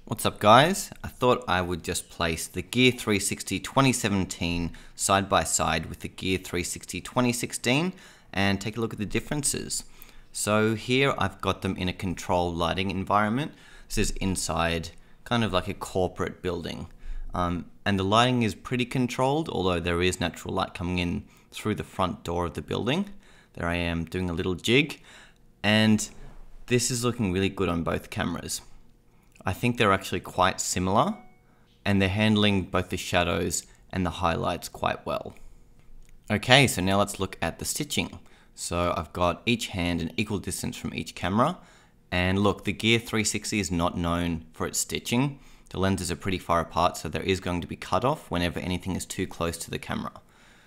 What's up guys? I thought I would just place the Gear 360 2017 side by side with the Gear 360 2016 and take a look at the differences. So here I've got them in a controlled lighting environment. This is inside kind of like a corporate building. And the lighting is pretty controlled, although there is natural light coming in through the front door of the building. There I am doing a little jig, and this is looking really good on both cameras. I think they're actually quite similar, and they're handling both the shadows and the highlights quite well. Okay, so now let's look at the stitching. So I've got each hand an equal distance from each camera, and look, the Gear 360 is not known for its stitching. The lenses are pretty far apart, so there is going to be cutoff whenever anything is too close to the camera.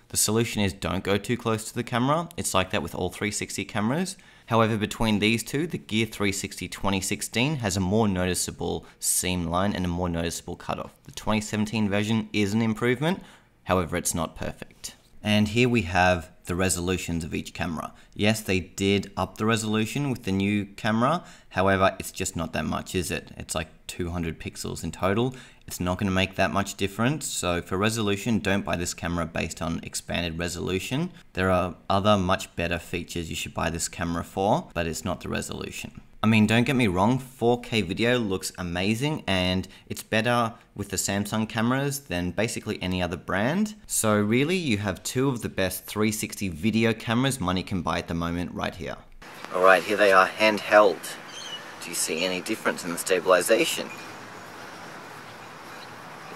The solution is don't go too close to the camera. It's like that with all 360 cameras. However, between these two, the Gear 360 2016 has a more noticeable seam line and a more noticeable cutoff. The 2017 version is an improvement, however it's not perfect. And here we have the resolutions of each camera. Yes, they did up the resolution with the new camera, however it's just not that much, is it? It's like 200 pixels in total. It's not going to make that much difference, so for resolution, don't buy this camera based on expanded resolution. There are other much better features you should buy this camera for, but it's not the resolution. I mean, don't get me wrong, 4K video looks amazing and it's better with the Samsung cameras than basically any other brand. So really, you have two of the best 360 video cameras money can buy at the moment right here. Alright, here they are handheld. Do you see any difference in the stabilization?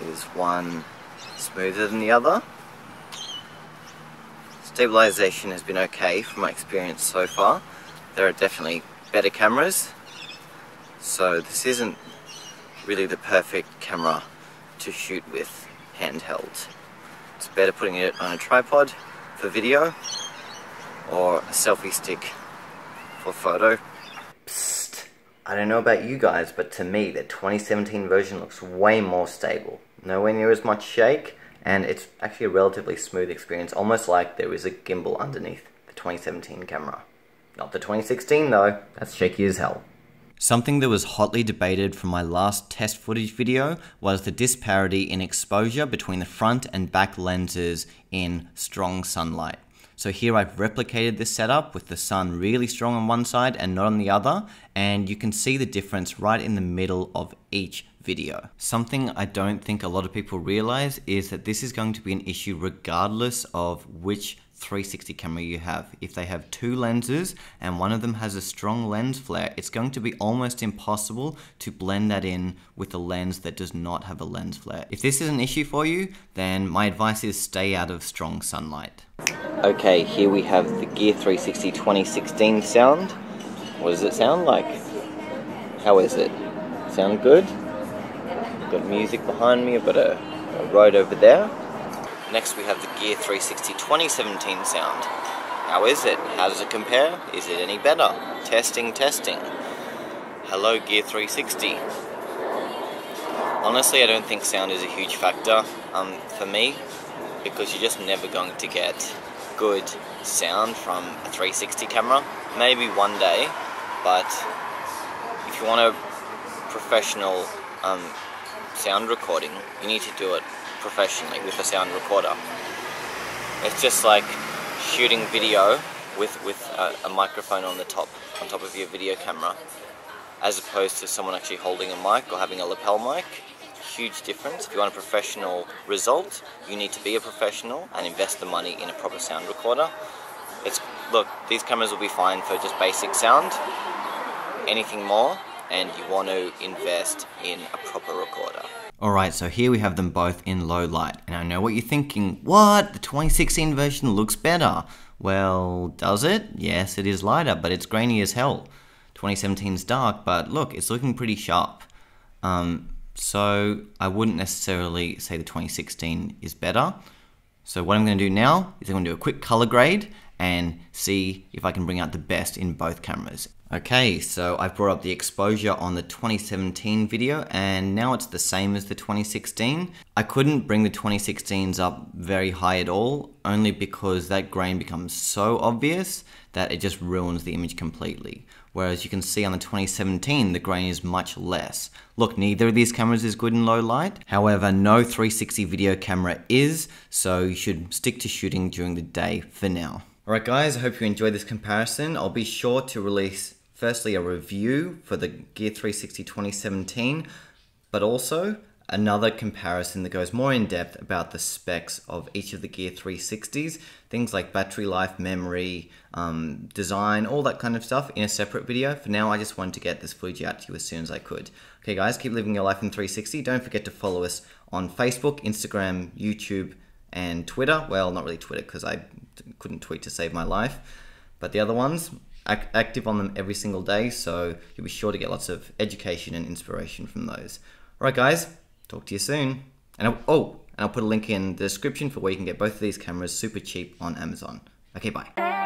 Is one smoother than the other? Stabilization has been okay from my experience so far. There are definitely better cameras, so this isn't really the perfect camera to shoot with handheld. It's better putting it on a tripod for video or a selfie stick for photo. Psst, I don't know about you guys, but to me the 2017 version looks way more stable. Nowhere near as much shake, and it's actually a relatively smooth experience, almost like there is a gimbal underneath the 2017 camera. Not the 2016 though, that's shaky as hell. Something that was hotly debated from my last test footage video was the disparity in exposure between the front and back lenses in strong sunlight. So here I've replicated this setup with the sun really strong on one side and not on the other, and you can see the difference right in the middle of each video. Something I don't think a lot of people realize is that this is going to be an issue regardless of which 360 camera you have. If they have two lenses and one of them has a strong lens flare, it's going to be almost impossible to blend that in with a lens that does not have a lens flare. If this is an issue for you, then my advice is stay out of strong sunlight. Okay, here we have the Gear 360 2016 sound. What does it sound like? How is it? Sound good? Got music behind me, I've got a road over there. Next we have the Gear 360 2017 sound. How is it? How does it compare? Is it any better? Testing, testing. Hello Gear 360. Honestly, I don't think sound is a huge factor for me, because you're just never going to get good sound from a 360 camera. Maybe one day, but if you want a professional sound recording, you need to do it professionally with a sound recorder. It's just like shooting video with a microphone on top of your video camera, as opposed to someone actually holding a mic or having a lapel mic. Huge difference. If you want a professional result, you need to be a professional and invest the money in a proper sound recorder. Look, these cameras will be fine for just basic sound. Anything more, and you want to invest in a proper recorder. Alright, so here we have them both in low light, and I know what you're thinking. What? The 2016 version looks better. Well, does it? Yes, it is lighter, but it's grainy as hell. 2017 is dark, but look, it's looking pretty sharp. So I wouldn't necessarily say the 2016 is better. So what I'm going to do now is I'm going to do a quick color grade and see if I can bring out the best in both cameras. Okay, so I've brought up the exposure on the 2017 video and now it's the same as the 2016. I couldn't bring the 2016s up very high at all, only because that grain becomes so obvious that it just ruins the image completely. whereas you can see on the 2017 the grain is much less. Look, neither of these cameras is good in low light. However, no 360 video camera is, so you should stick to shooting during the day for now. Alright guys, I hope you enjoyed this comparison. I'll be sure to release firstly a review for the Gear 360 2017, but also another comparison that goes more in depth about the specs of each of the Gear 360s, things like battery life, memory, design, all that kind of stuff in a separate video. For now, I just wanted to get this footage out to you as soon as I could. Okay guys, keep living your life in 360. Don't forget to follow us on Facebook, Instagram, YouTube, and Twitter. Well, not really Twitter because I couldn't tweet to save my life, but the other ones, active on them every single day, so you'll be sure to get lots of education and inspiration from those. Alright guys, talk to you soon. And I'll put a link in the description for where you can get both of these cameras super cheap on Amazon. Okay, bye.